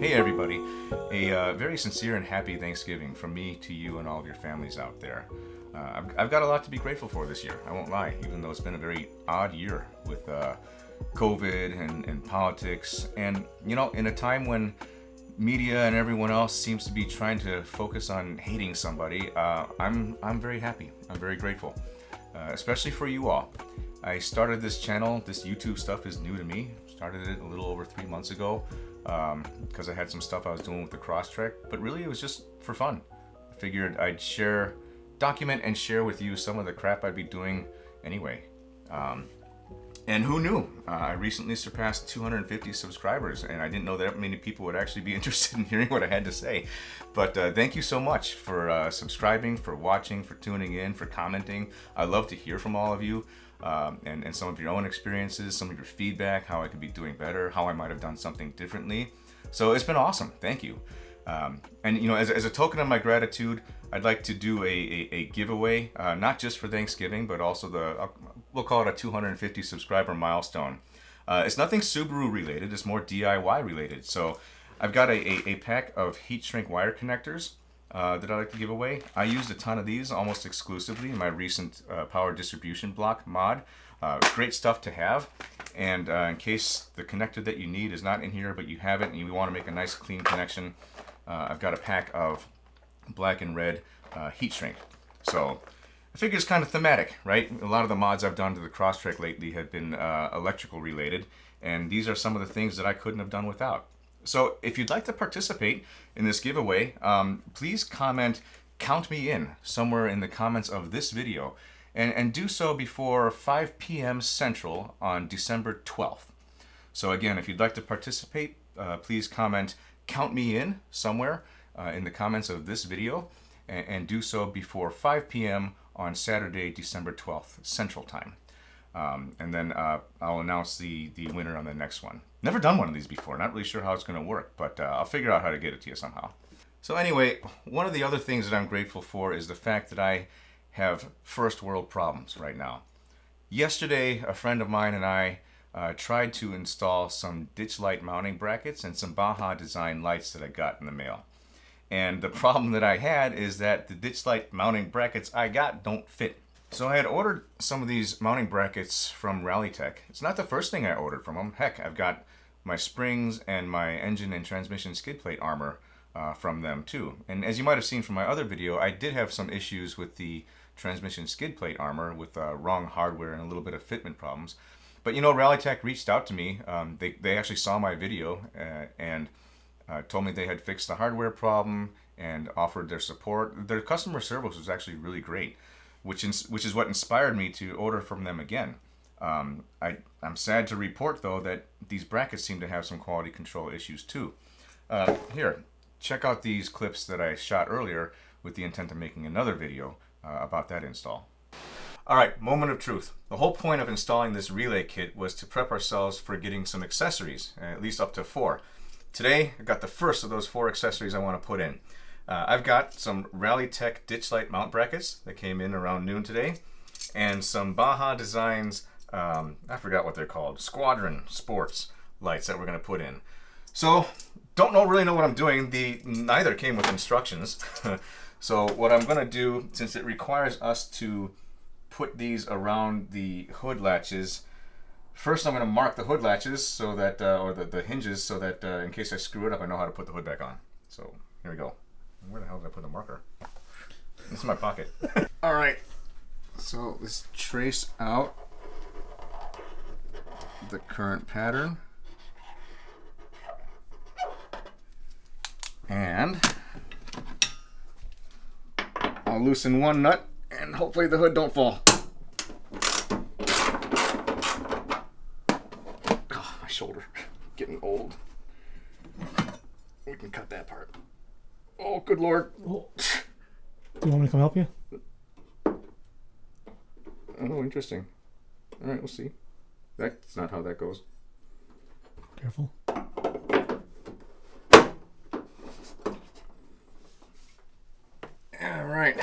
Hey everybody, a very sincere and happy Thanksgiving from me to you and all of your families out there. I've got a lot to be grateful for this year, I won't lie, even though it's been a very odd year with COVID and politics. And, you know, in a time when media and everyone else seems to be trying to focus on hating somebody, I'm very happy, I'm very grateful, especially for you all. I started this channel, this YouTube stuff is new to me, started it a little over 3 months ago. Because I had some stuff I was doing with the Crosstrek, but really it was just for fun. I figured I'd document and share with you some of the crap I'd be doing anyway. And who knew? I recently surpassed 250 subscribers, and I didn't know that many people would actually be interested in hearing what I had to say. But thank you so much for subscribing, for watching, for tuning in, for commenting. I love to hear from all of you. And some of your own experiences, some of your feedback, how I could be doing better, how I might have done something differently. So it's been awesome. Thank you. And you know, as a token of my gratitude, I'd like to do a giveaway, not just for Thanksgiving, but also we'll call it a 250 subscriber milestone. It's nothing Subaru related, it's more DIY related. So I've got a pack of heat shrink wire connectors that I like to give away. I used a ton of these almost exclusively in my recent power distribution block mod. Great stuff to have, and in case the connector that you need is not in here but you have it and you want to make a nice clean connection, I've got a pack of black and red heat shrink. So I figure it's kind of thematic, right? A lot of the mods I've done to the Crosstrek lately have been electrical related, and these are some of the things that I couldn't have done without. So if you'd like to participate in this giveaway, please comment "Count me in" somewhere in the comments of this video, and do so before 5 p.m. Central on December 12th. So again, if you'd like to participate, please comment "Count me in" somewhere in the comments of this video, and do so before 5 p.m. on Saturday, December 12th, Central Time. And then I'll announce the winner on the next one. Never done one of these before, not really sure how it's going to work, but I'll figure out how to get it to you somehow. So anyway, one of the other things that I'm grateful for is the fact that I have first world problems right now. Yesterday, a friend of mine and I tried to install some ditch light mounting brackets and some Baja Design lights that I got in the mail. And the problem that I had is that the ditch light mounting brackets I got don't fit. So I had ordered some of these mounting brackets from Rallitek. It's not the first thing I ordered from them. Heck, I've got my springs and my engine and transmission skid plate armor from them too. And as you might have seen from my other video, I did have some issues with the transmission skid plate armor with wrong hardware and a little bit of fitment problems. But you know, Rallitek reached out to me. They actually saw my video and told me they had fixed the hardware problem and offered their support. Their customer service was actually really great, which is what inspired me to order from them again. I'm sad to report, though, that these brackets seem to have some quality control issues, too. Here, check out these clips that I shot earlier with the intent of making another video about that install. Alright, moment of truth. The whole point of installing this relay kit was to prep ourselves for getting some accessories, at least up to 4. Today, I got the first of those 4 accessories I want to put in. I've got some Rallitek ditch light mount brackets that came in around noon today, and some Baja Designs, I forgot what they're called, Squadron Sports lights that we're going to put in. So, don't really know what I'm doing. Neither came with instructions. So what I'm going to do, since it requires us to put these around the hood latches, first I'm going to mark the hood latches so that, or the hinges, so that in case I screw it up, I know how to put the hood back on. So here we go. Where the hell did I put the marker? It's in my pocket. All right. So let's trace out the current pattern. And I'll loosen one nut and hopefully the hood don't fall. Oh, my shoulder. Getting old. We can cut that part. Oh, good Lord. Oh. You want me to come help you? Oh, interesting. All right, we'll see. That's not how that goes. Careful. All right.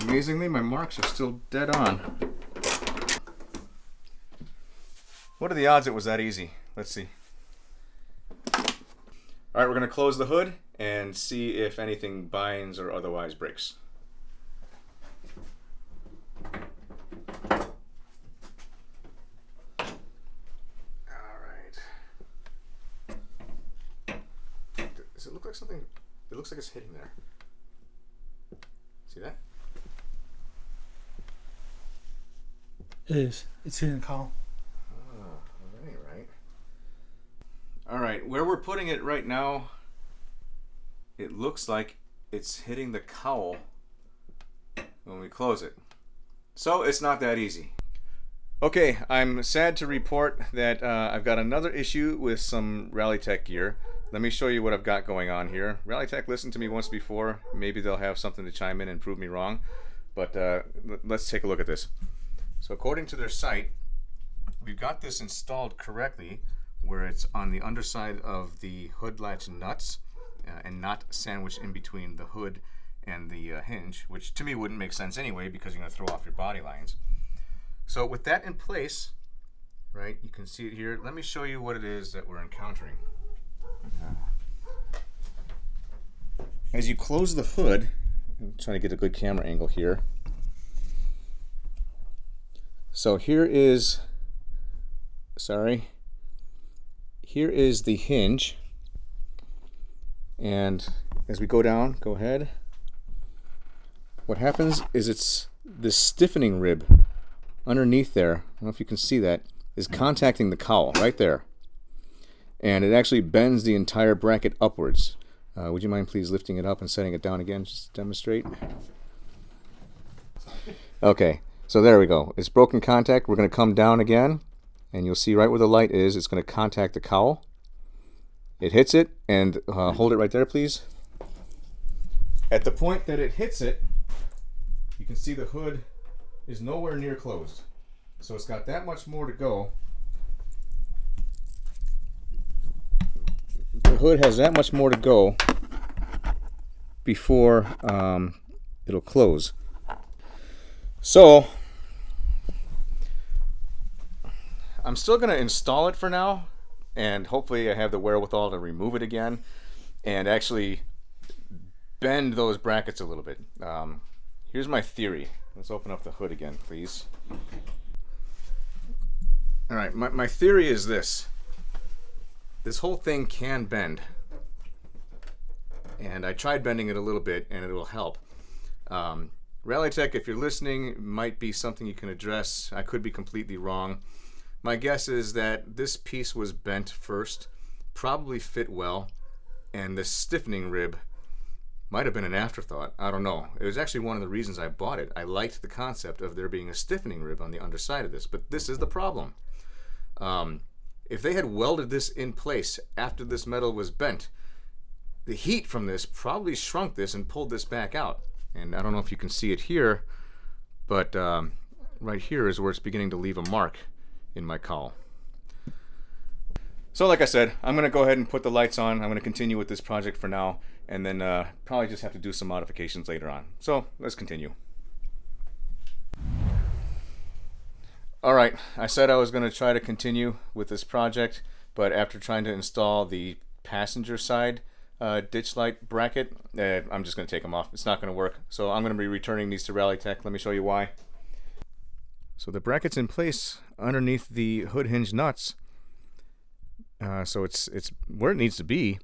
Amazingly, my marks are still dead on. What are the odds it was that easy? let's see. All right, we're gonna close the hood and see if anything binds or otherwise breaks. Does it look like something? It looks like it's hitting there. See that? It is. It's hitting the cowl. Oh, that ain't right. All right, where we're putting it right now, it looks like it's hitting the cowl when we close it. So it's not that easy. Okay, I'm sad to report that I've got another issue with some Rallitek gear. Let me show you what I've got going on here. Rallitek listened to me once before. Maybe they'll have something to chime in and prove me wrong. But let's take a look at this. So according to their site, we've got this installed correctly where it's on the underside of the hood latch nuts and not sandwiched in between the hood and the hinge, which to me wouldn't make sense anyway because you're going to throw off your body lines. So with that in place, right, you can see it here. Let me show you what it is that we're encountering. As you close the hood, I'm trying to get a good camera angle here. So here is the hinge, and as we go down, go ahead, what happens is it's this stiffening rib underneath there, I don't know if you can see that, is contacting the cowl right there. And it actually bends the entire bracket upwards. Would you mind please lifting it up and setting it down again just to demonstrate? Okay, so there we go. It's broken contact. We're going to come down again, and you'll see right where the light is, it's going to contact the cowl. It hits it, and hold it right there, please. At the point that it hits it, you can see the hood is nowhere near closed. So it's got that much more to go. The hood has that much more to go before it'll close. So I'm still going to install it for now, and hopefully I have the wherewithal to remove it again and actually bend those brackets a little bit. Here's my theory. Let's open up the hood again, please. All right, my theory is this. This whole thing can bend, and I tried bending it a little bit, and it will help. Rallitek, if you're listening, might be something you can address. I could be completely wrong. My guess is that this piece was bent first, probably fit well, and the stiffening rib might have been an afterthought. I don't know. It was actually one of the reasons I bought it. I liked the concept of there being a stiffening rib on the underside of this, but this is the problem. If they had welded this in place after this metal was bent, the heat from this probably shrunk this and pulled this back out. And I don't know if you can see it here, but right here is where it's beginning to leave a mark in my cowl. So like I said, I'm going to go ahead and put the lights on. I'm going to continue with this project for now, and then probably just have to do some modifications later on. So let's continue. Alright, I said I was going to try to continue with this project, but after trying to install the passenger side ditch light bracket, I'm just going to take them off. It's not going to work. So I'm going to be returning these to Rallitek. Let me show you why. So the bracket's in place underneath the hood hinge nuts. So it's where it needs to be.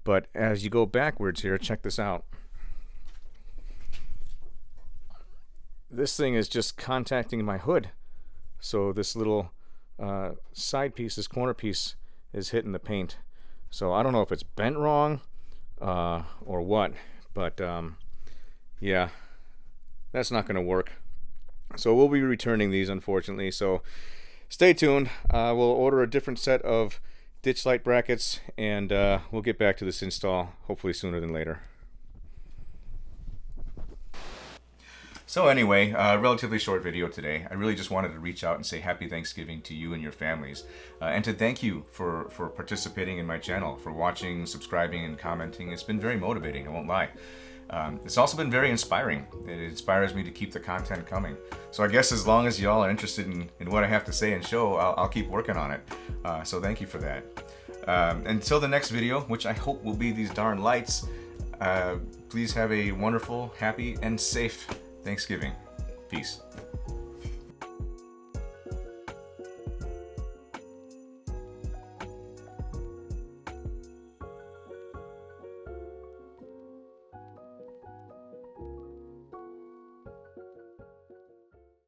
But as you go backwards here, check this out. This thing is just contacting my hood. So this little side piece, this corner piece, is hitting the paint. So I don't know if it's bent wrong or what, but yeah, that's not going to work. So we'll be returning these, unfortunately. So stay tuned. We'll order a different set of ditch light brackets, and we'll get back to this install hopefully sooner than later. So anyway, relatively short video today. I really just wanted to reach out and say happy Thanksgiving to you and your families, and to thank you for participating in my channel, for watching, subscribing, and commenting. It's been very motivating, I won't lie. It's also been very inspiring. It inspires me to keep the content coming. So I guess as long as y'all are interested in what I have to say and show, I'll keep working on it. So thank you for that. Until the next video, which I hope will be these darn lights, please have a wonderful, happy, and safe Thanksgiving. Peace.